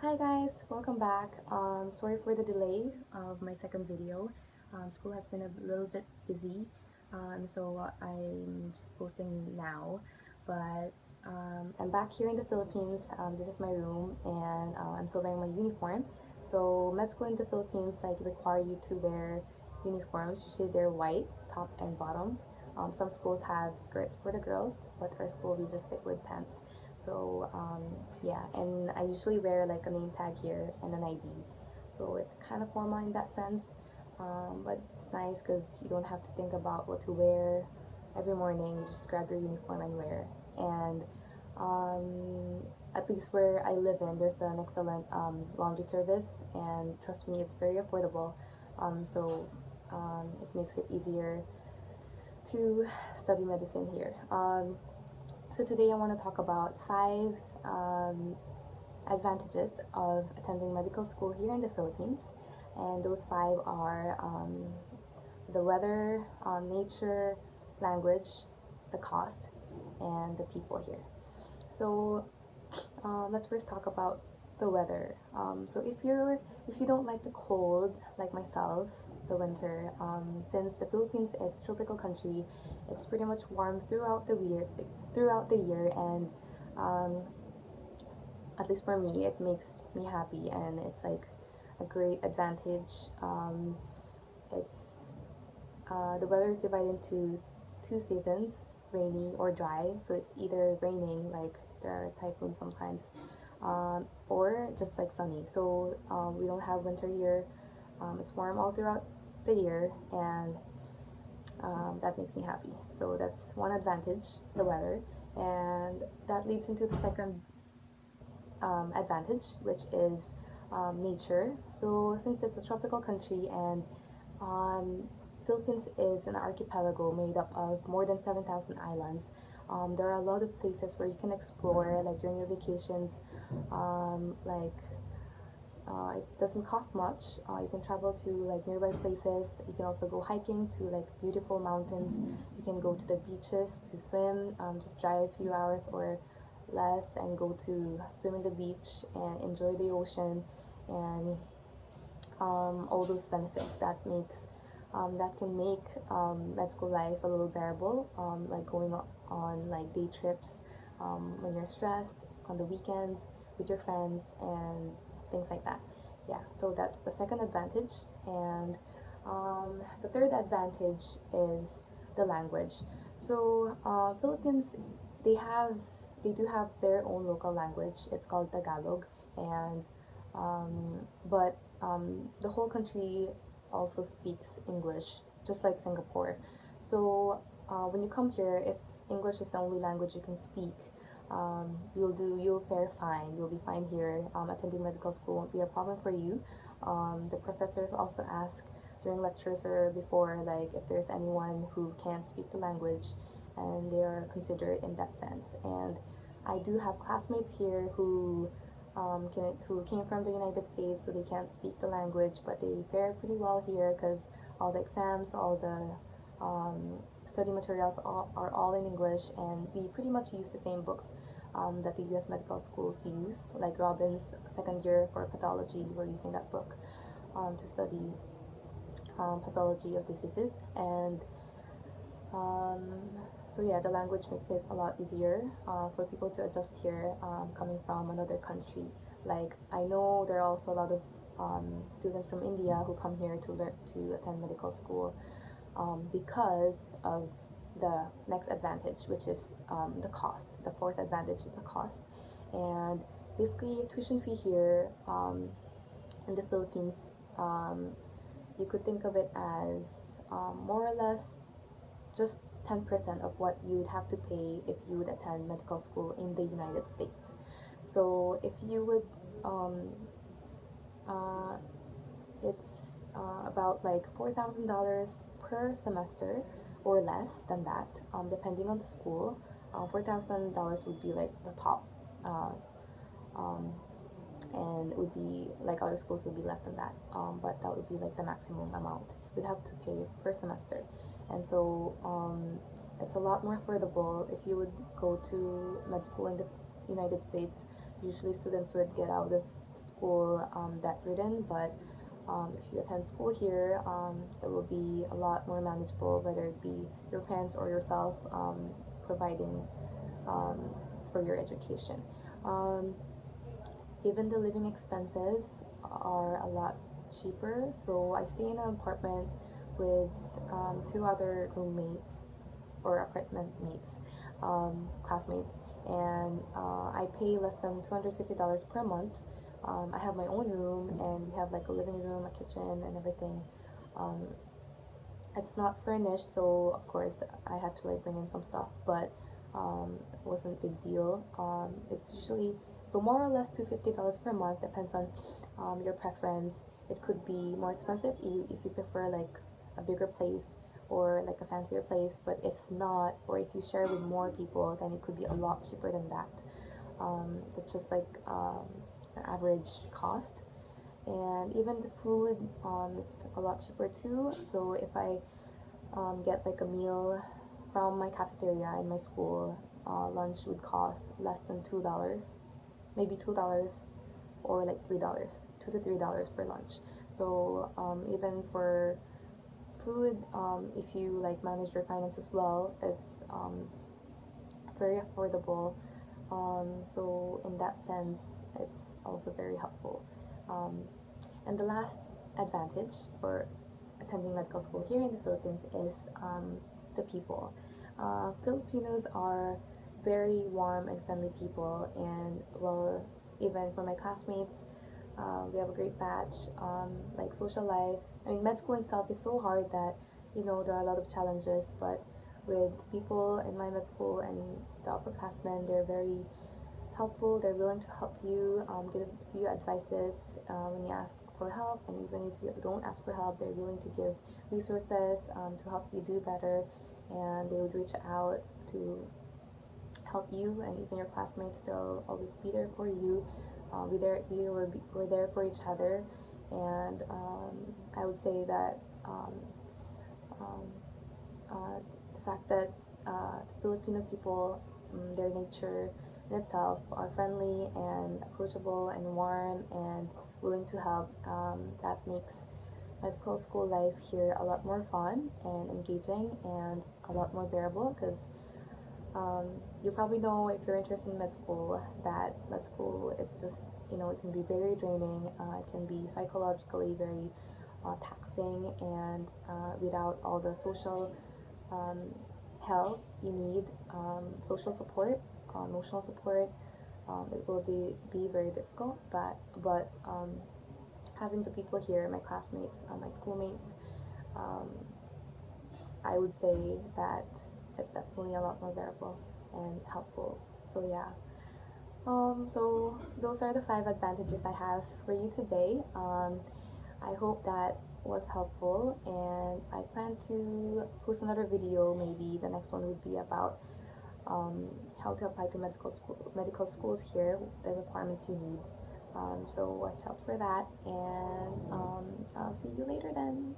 Hi guys, welcome back. Sorry for the delay of my second video. School has been a little bit busy, so I'm just posting now. But I'm back here in the Philippines. This is my room, and I'm still wearing my uniform. So med school in the Philippines require you to wear uniforms. Usually they're white, top and bottom. Some schools have skirts for the girls, but our school we just stick with pants. So yeah, and I usually wear like a name tag here and an ID. So it's kind of formal in that sense, but it's nice because you don't have to think about what to wear every morning. You just grab your uniform and wear. And um, at least where I live in, there's an excellent laundry service, and trust me, it's very affordable. So it makes it easier to study medicine here. So today I want to talk about five um, advantages of attending medical school here in the Philippines, and those five are the weather, nature, language, the cost, and the people here. So let's first talk about the weather. So if you don't like the cold, like myself, the winter, since the Philippines is a tropical country, it's pretty much warm throughout the year, and um, at least for me, it makes me happy, and it's like a great advantage. It's The weather is divided into two seasons, rainy or dry. So it's either raining, like there are typhoons sometimes, or just like sunny. So we don't have winter here. It's warm all throughout the year, and that makes me happy. So that's one advantage, the weather, and that leads into the second advantage, which is nature. So since it's a tropical country and Philippines is an archipelago made up of more than 7,000 islands. There are a lot of places where you can explore, like during your vacations. It doesn't cost much. You can travel to like nearby places. You can also go hiking to like beautiful mountains. You can go to the beaches to swim. Just drive a few hours or less and go to swim in the beach and enjoy the ocean and all those benefits that can make med school life a little bearable, like going on like day trips when you're stressed on the weekends with your friends and things like that. Yeah, so that's the second advantage, and the third advantage is the language. So Philippines, they have they do have their own local language. It's called Tagalog, and but the whole country also speaks English, just like Singapore. So when you come here, if English is the only language you can speak, you'll fare fine. You'll be fine here. Attending medical school won't be a problem for you. The professors also ask during lectures or before, like if there's anyone who can't speak the language, and they are considered in that sense. And I do have classmates here who came from the United States, so they can't speak the language, but they fare pretty well here because all the exams, all the study materials are all in English, and we pretty much use the same books that the U.S. medical schools use, like Robbins' second year for pathology. We're using that book to study pathology of diseases, and um, so yeah, the language makes it a lot easier for people to adjust here, coming from another country. Like I know there are also a lot of students from India who come here to learn to attend medical school because of the next advantage, which is the cost. The fourth advantage is the cost, and basically tuition fee here in the Philippines. You could think of it as more or less just 10% of what you would have to pay if you would attend medical school in the United States. So if you would, uh, it's about like $4,000 per semester or less than that, depending on the school. $4,000 would be like the top, uh, um, and it would be like other schools would be less than that, but that would be like the maximum amount you'd have to pay per semester. And so it's a lot more affordable if you would go to med school in the United States. usually students would get out of school debt ridden, but if you attend school here, it will be a lot more manageable, whether it be your parents or yourself providing um, for your education. Um, Even the living expenses are a lot cheaper. So I stay in an apartment with two other roommates or apartment mates, classmates, and I pay less than $250 per month. I have my own room, and we have like a living room, a kitchen, and everything. Um, it's not furnished, so of course I had to like bring in some stuff, but it wasn't a big deal. It's usually so more or less $250 per month, depends on your preference. It could be more expensive if you prefer like a bigger place or like a fancier place, but if not, or if you share with more people, then it could be a lot cheaper than that. It's just like an average cost, and even the food it's a lot cheaper too. So if I get like a meal from my cafeteria in my school, lunch would cost less than $2, maybe $2 or like $3, $2 to $3 for lunch. So even for food, if you like manage your finances well, it's very affordable. So in that sense, it's also very helpful. Um, and the last advantage for attending medical school here in the Philippines is the people. Filipinos are very warm and friendly people, and well, even for my classmates, we have a great batch. Like social life, I mean, med school itself is so hard that there are a lot of challenges, but with people in my med school and the upperclassmen, they're very helpful. They're willing to help you, give you advices when you ask for help, and even if you don't ask for help, they're willing to give resources to help you do better, and they would reach out to help you, and even your classmates, they'll always be there for you. We're there for each other, and I would say that um, the fact that the Filipino people, their nature in itself, are friendly and approachable and warm and willing to help. That makes medical school life here a lot more fun and engaging and a lot more bearable, because you probably know, if you're interested in med school, that med school is just, it can be very draining. It can be psychologically very taxing, and without all the social um, help you need, social support, emotional support, it will be very difficult. But having the people here, my classmates, my schoolmates, um, I would say that it's definitely a lot more bearable and helpful. So yeah. So those are the 5 advantages I have for you today. I hope that was helpful, and I plan to post another video. Maybe the next one would be about how to apply to medical schools here, the requirements you need. So watch out for that, and I'll see you later then.